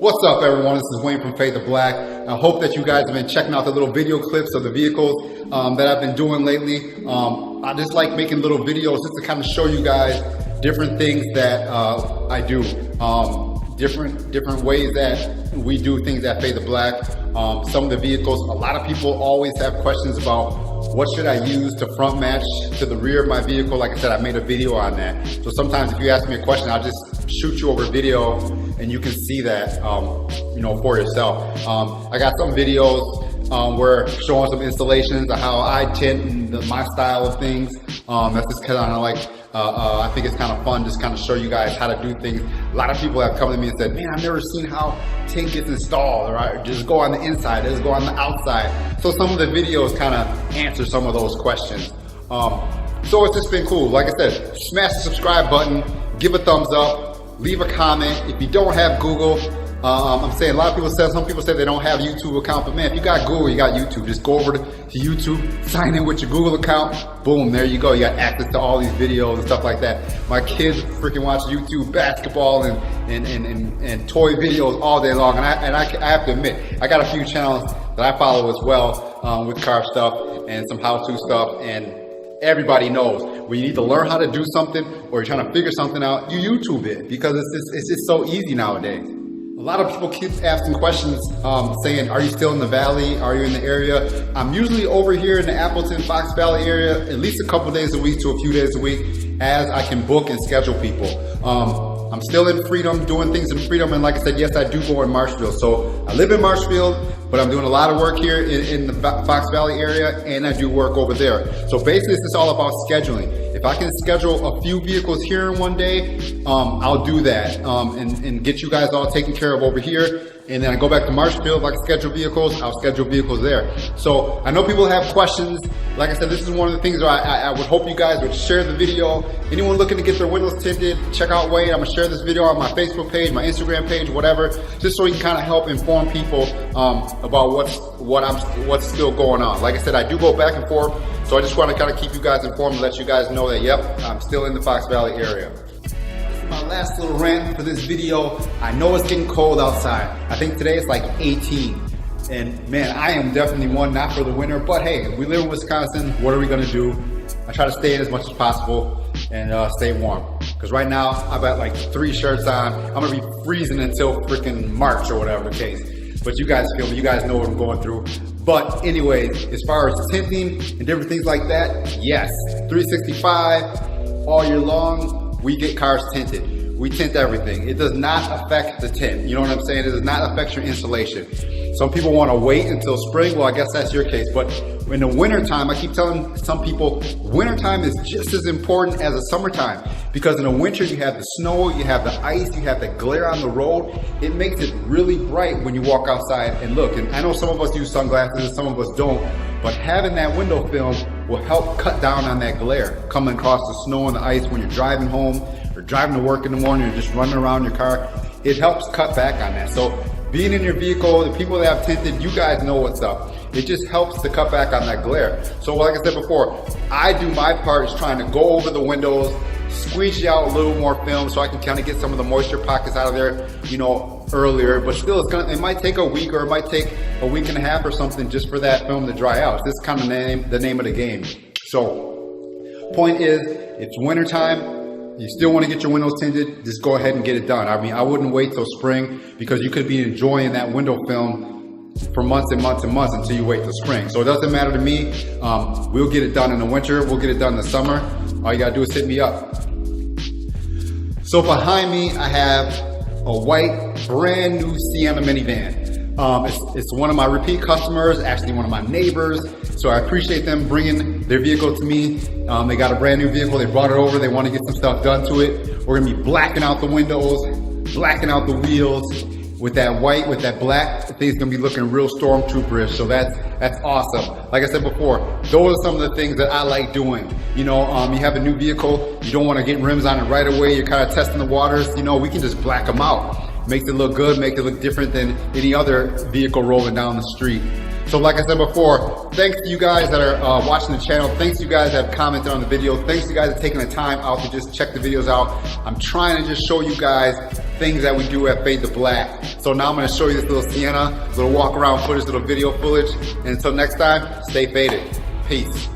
What's up, everyone? This is Wayne from Fade to Black. I hope that you guys have been checking out the little video clips of the vehicles that I've been doing lately. I just like making little videos just to kind of show you guys different things that I do, different ways that we do things at Fade to Black. Some of the vehicles, a lot of people always have questions about what should I use to front match to the rear of my vehicle. Like I said, I made a video on that. So sometimes if you ask me a question, I'll just shoot you over video and you can see that, for yourself. I got some videos where showing some installations of how I tint and my style of things. That's just kind of like, I think it's kind of fun, just kind of show you guys how to do things. A lot of people have come to me and said, man, I've never seen how tint gets installed, or I just go on the inside, just go on the outside. So some of the videos kind of answer some of those questions. So it's just been cool. Like I said, smash the subscribe button, give a thumbs up, leave a comment. If you don't have Google, I'm saying a lot of people say, some people say they don't have a YouTube account, but man, if you got Google, you got YouTube. Just go over to YouTube, sign in with your Google account, boom, there you go. You got access to all these videos and stuff like that. My kids freaking watch YouTube basketball and toy videos all day long, and I have to admit, I got a few channels that I follow as well with car stuff and some how-to stuff, and everybody knows when you need to learn how to do something or you're trying to figure something out, you YouTube it, because it's just so easy nowadays. A lot of people keep asking questions saying, are you still in the Valley? Are you in the area? I'm usually over here in the Appleton, Fox Valley area, at least a couple days a week to a few days a week, as I can book and schedule people. I'm still in Freedom, doing things in Freedom, and like I said, yes, I do go in Marshfield. So I live in Marshfield, but I'm doing a lot of work here in the Fox Valley area, and I do work over there. So basically, it's all about scheduling. If I can schedule a few vehicles here in one day, I'll do that and get you guys all taken care of over here. And then I go back to Marshfield. If I can schedule vehicles, I'll schedule vehicles there. So I know people have questions. Like I said, this is one of the things that I would hope you guys would share the video. Anyone looking to get their windows tinted, check out Wade. I'm gonna share this video on my Facebook page, my Instagram page, whatever, just so you can kind of help inform people about what's still going on. Like I said, I do go back and forth, so I just want to kind of keep you guys informed and let you guys know that, yep, I'm still in the Fox Valley area. My last little rant for this video. I know it's getting cold outside. I think today it's like 18. And man, I am definitely one not for the winter, but hey, we live in Wisconsin. What are we gonna do? I try to stay in as much as possible and stay warm. Because right now, I've got like 3 shirts on. I'm gonna be freezing until freaking March or whatever the case. But you guys feel me, you guys know what I'm going through. But anyways, as far as tinting and different things like that, yes, 365 all year long, we get cars tinted. We tint everything. It does not affect the tint. You know what I'm saying? It does not affect your insulation. Some people want to wait until spring. Well, I guess that's your case. But in the wintertime, I keep telling some people, wintertime is just as important as the summertime. Because in the winter, you have the snow, you have the ice, you have the glare on the road. It makes it really bright when you walk outside and look. And I know some of us use sunglasses and some of us don't. But having that window film will help cut down on that glare coming across the snow and the ice when you're driving home or driving to work in the morning or just running around your car. It helps cut back on that. So being in your vehicle, the people that have tinted, you guys know what's up. It just helps to cut back on that glare. So like I said before, I do my part is trying to go over the windows, squeeze out a little more film so I can kind of get some of the moisture pockets out of there, earlier. But still, it might take a week, or it might take a week and a half or something just for that film to dry out. This is kind of the name of the game. So point is, it's winter time. You still want to get your windows tinted, just go ahead and get it done. I mean, I wouldn't wait till spring, because you could be enjoying that window film for months and months and months until you wait till spring. So it doesn't matter to me. We'll get it done in the winter. We'll get it done in the summer. All you gotta do is hit me up. So behind me, I have a white, brand new Sienna minivan. It's one of my repeat customers, actually one of my neighbors. So I appreciate them bringing their vehicle to me. They got a brand new vehicle. They brought it over. They want to get some stuff done to it. We're going to be blacking out the windows, blacking out the wheels. With that white, with that black, the thing's going to be looking real stormtrooperish. So that's awesome. Like I said before, those are some of the things that I like doing. You have a new vehicle. You don't want to get rims on it right away. You're kind of testing the waters. We can just black them out. Makes it look good, make it look different than any other vehicle rolling down the street. So like I said before, thanks to you guys that are watching the channel. Thanks to you guys that have commented on the video. Thanks to you guys that are taking the time out to just check the videos out. I'm trying to just show you guys things that we do at Fade to Black. So now I'm gonna show you this little Sienna, little walk around footage, little video footage. And until next time, stay faded. Peace.